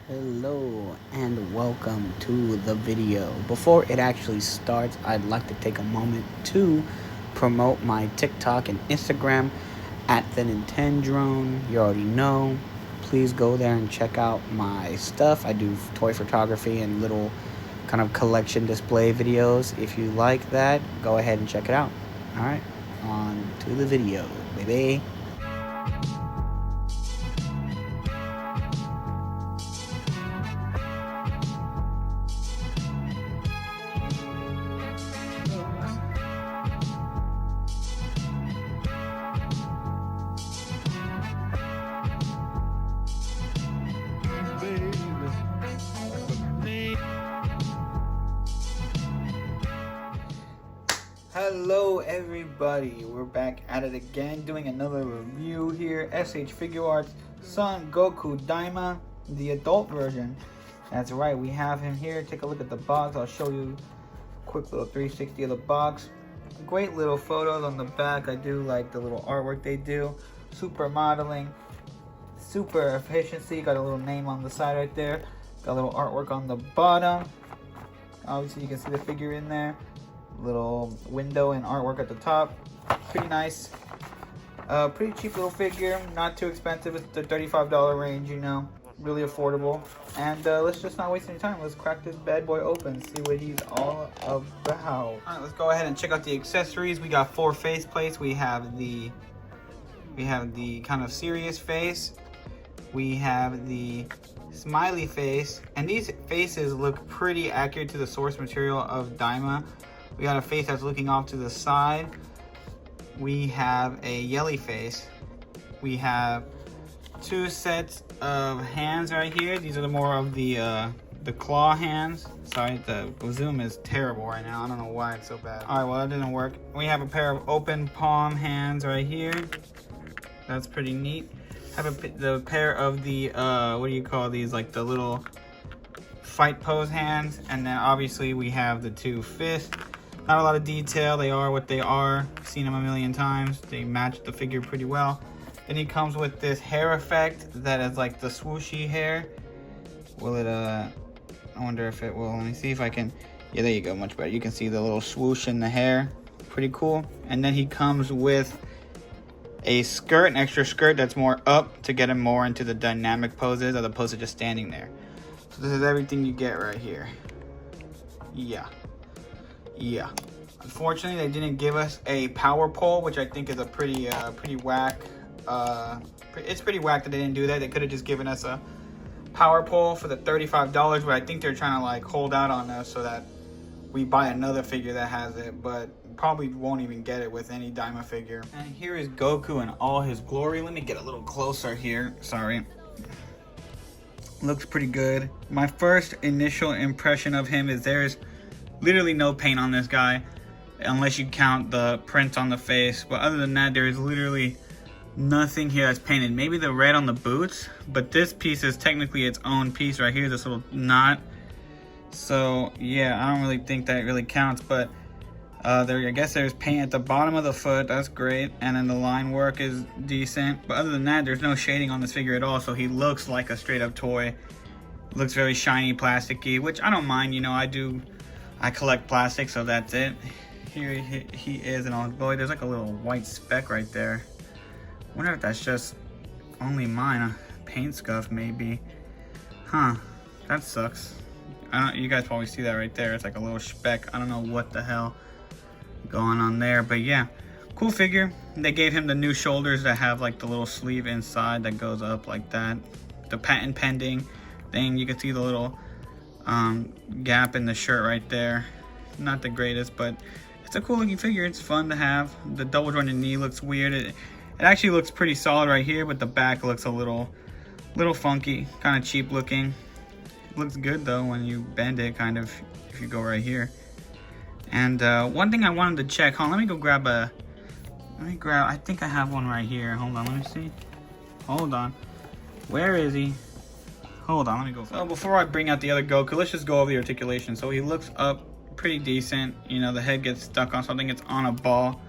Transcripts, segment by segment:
Hello and welcome to the video. Before it actually starts, I'd like to take a moment to promote my TikTok and Instagram at the Nintendrone. You already know. Please go there and check out my stuff. I do toy photography and little kind of collection display videos. If you like that, go ahead and check it out. Alright, on to the video, baby. Hello everybody, we're back at it again doing another review here. Shfiguarts Son Goku Daima, the adult version. That's right, we have him here. Take a look at the box. I'll show you a quick little 360 of the box. Great little photos on the back. I do like the little artwork they do. Super modeling, super efficiency. Got a little name on the side right there. Got a little artwork on the bottom. Obviously you can see the figure in there. Little window and artwork at the top. Pretty nice. Pretty cheap little figure. Not too expensive. It's the $35 range, you know. Really affordable. And let's just not waste any time. Let's crack this bad boy open. See what he's all about. Alright, let's go ahead and check out the accessories. We got 4 face plates. We have the kind of serious face. We have the smiley face. And these faces look pretty accurate to the source material of Daima. We got a face that's looking off to the side. We have a yelly face. We have 2 sets of hands right here. These are the more of the claw hands. Sorry, the zoom is terrible right now. I don't know why it's so bad. All right, well, that didn't work. We have a pair of open palm hands right here. That's pretty neat. Have the pair of the, what do you call these? Like the little fight pose hands. And then obviously we have the 2 fists. Not a lot of detail. They are what they are. Seen them a million times. They match the figure pretty well. Then he comes with this hair effect that is like the swooshy hair. Will it, I wonder if it will. Let me see if I can. Yeah, there you go. Much better. You can see the little swoosh in the hair. Pretty cool. And then he comes with a skirt, an extra skirt that's more up to get him more into the dynamic poses as opposed to just standing there. So this is everything you get right here. Yeah. Unfortunately, they didn't give us a power pole, which I think is a pretty whack. It's pretty whack that they didn't do that. They could have just given us a power pole for the $35, but I think they're trying to like hold out on us so that we buy another figure that has it, but probably won't even get it with any Daima figure. And here is Goku in all his glory. Let me get a little closer here. Sorry. Looks pretty good. My first initial impression of him is there's literally no paint on this guy unless you count the print on the face, but other than that there is literally nothing here that's painted. Maybe the red on the boots, but this piece is technically its own piece right here, this little knot. So yeah, I don't really think that really counts, but I guess there's paint at the bottom of the foot. That's great. And then the line work is decent, but other than that there's no shading on this figure at all, so he looks like a straight up toy. Looks very shiny, plasticky, which I don't mind. You know, I collect plastic, so that's it. Here he is in all his glory. There's like a little white speck right there. I wonder if that's just only mine. A paint scuff, maybe. Huh, that sucks. You guys probably see that right there. It's like a little speck. I don't know what the hell going on there, but yeah. Cool figure. They gave him the new shoulders that have like the little sleeve inside that goes up like that. The patent pending thing. You can see the little gap in the shirt right there. Not the greatest, but it's a cool looking figure. It's fun to have. The double jointed knee looks weird. It actually looks pretty solid right here, but the back looks a little funky, kind of cheap looking. It looks good though when you bend it, kind of, if you go right here. And one thing I wanted to check, hold on, let me grab, I think I have one right here. Hold on, let me see. Hold on, where is he? Hold on, let me go. So before I bring out the other Goku, let's just go over the articulation. So he looks up pretty decent. You know, the head gets stuck on something. It's on a ball,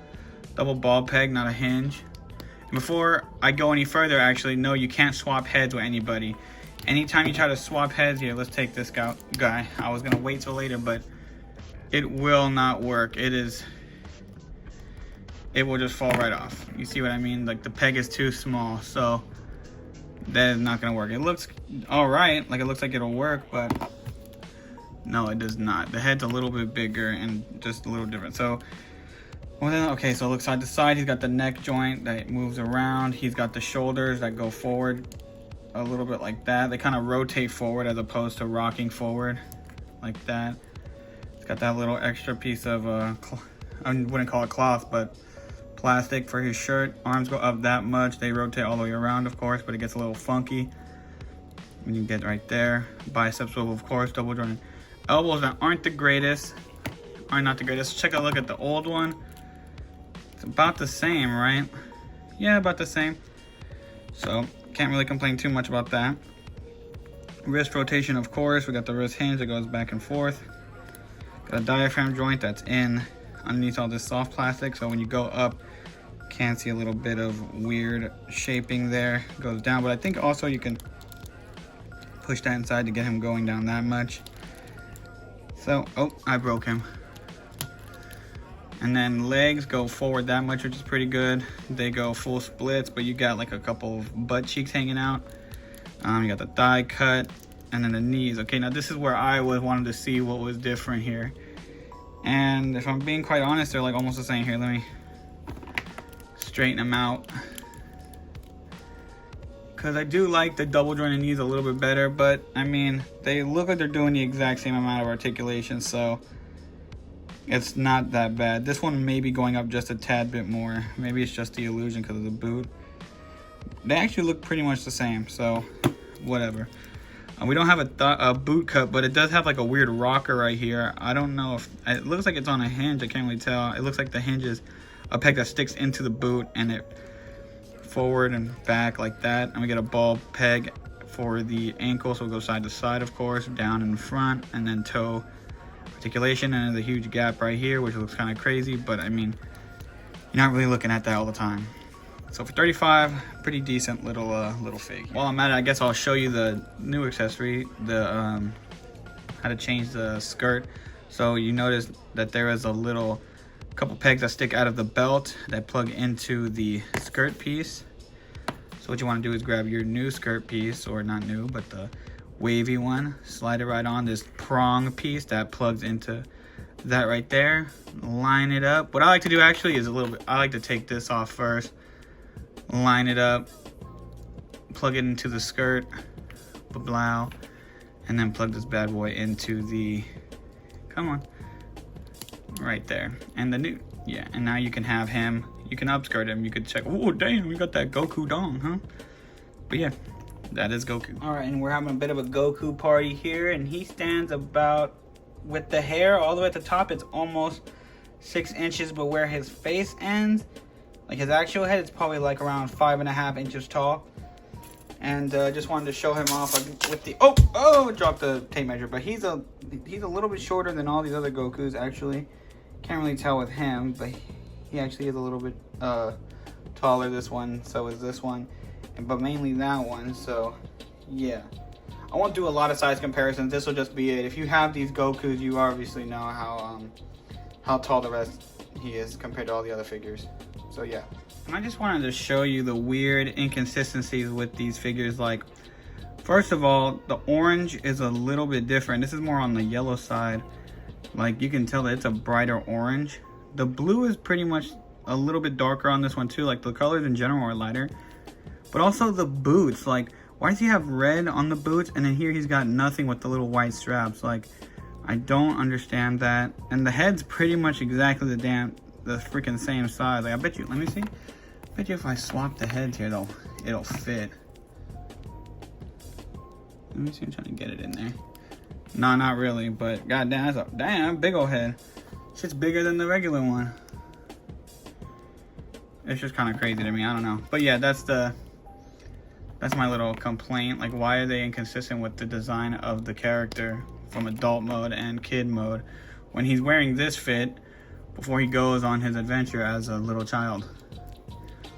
double ball peg, not a hinge. Before I go any further, actually, no, you can't swap heads with anybody. Anytime you try to swap heads, here, let's take this guy. I was gonna wait till later, but it will not work. It will just fall right off. You see what I mean? Like the peg is too small, so that is not gonna work. It looks all right, like it looks like it'll work, but no, it does not. The head's a little bit bigger and just a little different. So, well then, okay, so look side to side. He's got the neck joint that moves around. He's got the shoulders that go forward a little bit like that. They kind of rotate forward as opposed to rocking forward like that. It's got that little extra piece of I wouldn't call it cloth, but plastic for his shirt. Arms go up that much. They rotate all the way around, of course, but it gets a little funky when you get right there. Biceps swivel, of course, double jointed. Elbows that aren't the greatest, are not the greatest. Check a look at the old one. It's about the same, right? Yeah, about the same. So can't really complain too much about that. Wrist rotation, of course. We got the wrist hinge that goes back and forth. Got a diaphragm joint that's in underneath all this soft plastic. So when you go up, can see a little bit of weird shaping there. It goes down, but I think also you can push that inside to get him going down that much. So, oh, I broke him. And then legs go forward that much, which is pretty good. They go full splits, but you got like a couple of butt cheeks hanging out. You got the thigh cut, and then the knees. Okay, now this is where I wanted to see what was different here. And if I'm being quite honest, they're like almost the same. Here, let me straighten them out. Because I do like the double jointed knees a little bit better, but I mean, they look like they're doing the exact same amount of articulation, so it's not that bad. This one may be going up just a tad bit more. Maybe it's just the illusion because of the boot. They actually look pretty much the same, so whatever. We don't have a boot cut, but it does have like a weird rocker right here. I don't know if it looks like it's on a hinge. I can't really tell. It looks like the hinge is a peg that sticks into the boot, and it forward and back like that. And we get a ball peg for the ankle, so we'll go side to side, of course, down in front, and then toe articulation. And there's a huge gap right here, which looks kind of crazy, but I mean, you're not really looking at that all the time. So for 35, pretty decent little fig. While I'm at it, I guess I'll show you the new accessory, the how to change the skirt. So you notice that there is a little couple pegs that stick out of the belt that plug into the skirt piece. So what you want to do is grab your new skirt piece, or not new, but the wavy one, slide it right on this prong piece that plugs into that right there, line it up. What I like to do actually is I like to take this off first, line it up, plug it into the skirt, blow, and then plug this bad boy into the, come on, right there. And the new, yeah, and now you can have him, you can upskirt him, you could check, oh damn, we got that Goku dong, huh? But yeah, that is Goku. All right, and we're having a bit of a Goku party here, and he stands about, with the hair all the way at the top, it's almost 6 inches, but where his face ends, like his actual head, it's probably like around 5.5 inches tall. And just wanted to show him off with the, oh, dropped the tape measure, but he's a little bit shorter than all these other Gokus, actually. Can't really tell with him, but he actually is a little bit taller, this one, so is this one, but mainly that one. So yeah, I won't do a lot of size comparisons. This will just be it. If you have these Gokus, you obviously know how tall the rest he is compared to all the other figures. So yeah, and I just wanted to show you the weird inconsistencies with these figures. Like, first of all, the orange is a little bit different. This is more on the yellow side. Like, you can tell that it's a brighter orange. The blue is pretty much a little bit darker on this one too. Like, the colors in general are lighter. But also the boots, like, why does he have red on the boots, and then here he's got nothing with the little white straps? Like, I don't understand that. And the head's pretty much exactly the freaking same size. Like, I bet you, let me see. I bet you if I swap the heads here, it'll fit. Let me see, I'm trying to get it in there. No, not really, but goddamn, that's a damn big old head. Shit's bigger than the regular one. It's just kind of crazy to me, I don't know. But yeah, that's my little complaint. Like, why are they inconsistent with the design of the character from adult mode and kid mode when he's wearing this fit before he goes on his adventure as a little child,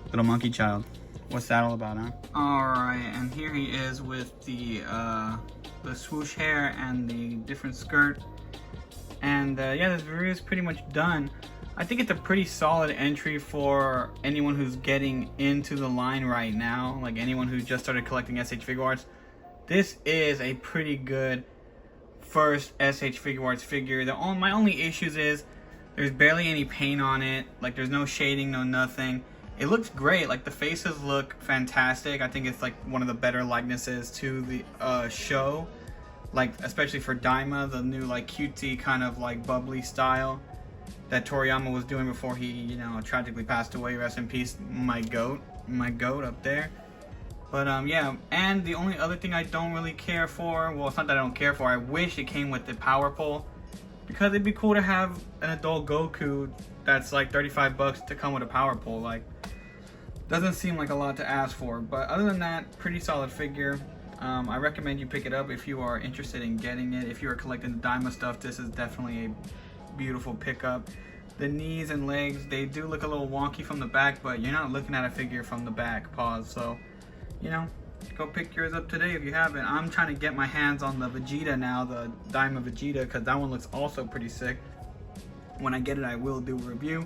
little monkey child? What's that all about, huh? Alright, and here he is with the swoosh hair and the different skirt. And yeah, this review is pretty much done. I think it's a pretty solid entry for anyone who's getting into the line right now, like anyone who just started collecting SH Figuarts. This is a pretty good first SH Figuarts figure. My only issues is there's barely any paint on it. Like, there's no shading, no nothing. It looks great. Like, the faces look fantastic. I think it's like one of the better likenesses to the show. Like, especially for Daima, the new like cutesy kind of like bubbly style that Toriyama was doing before he, you know, tragically passed away. Rest in peace, my goat up there. But yeah, and the only other thing I don't really care for, well, it's not that I don't care for, I wish it came with the power pole, because it'd be cool to have an adult Goku that's like 35 bucks to come with a power pole. Like, doesn't seem like a lot to ask for. But other than that, pretty solid figure. I recommend you pick it up if you are interested in getting it. If you are collecting the Daima stuff, this is definitely a beautiful pickup. The knees and legs, they do look a little wonky from the back, but you're not looking at a figure from the back. Pause. So, you know, go pick yours up today if you haven't. I'm trying to get my hands on the Vegeta now, the Daima Vegeta, because that one looks also pretty sick. When I get it, I will do a review.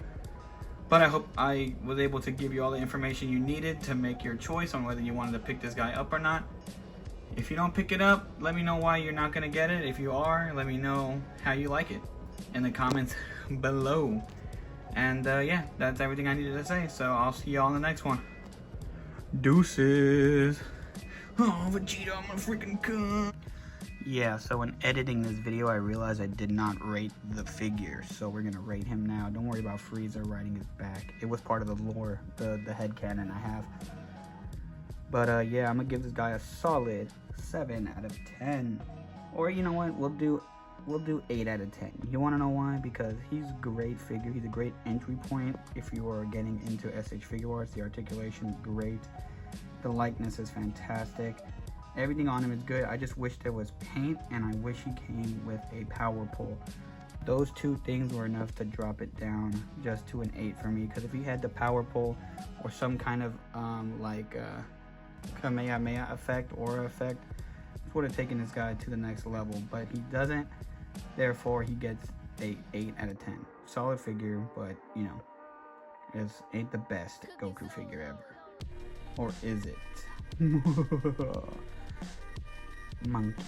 But I hope I was able to give you all the information you needed to make your choice on whether you wanted to pick this guy up or not. If you don't pick it up, let me know why you're not going to get it. If you are, let me know how you like it in the comments below. And yeah, that's everything I needed to say. So I'll see y'all in the next one. Deuces. Oh, Vegeta, I'm a freaking cunt. Yeah, so when editing this video, I realized I did not rate the figure. So we're going to rate him now. Don't worry about Frieza riding his back. It was part of the lore, the headcanon I have. But yeah, I'm going to give this guy a solid 7 out of 10. Or you know what? We'll do 8 out of 10. You want to know why? Because he's a great figure. He's a great entry point if you are getting into SH Figuarts. The articulation is great. The likeness is fantastic. Everything on him is good. I just wish there was paint, and I wish he came with a power pole. Those two things were enough to drop it down just to an 8 for me. Because if he had the power pole or some kind of Kamehameha effect, aura effect, this would have taken this guy to the next level. But he doesn't. Therefore, he gets a 8 out of 10. Solid figure, but you know, it ain't the best Goku figure ever. Or is it? Monkey.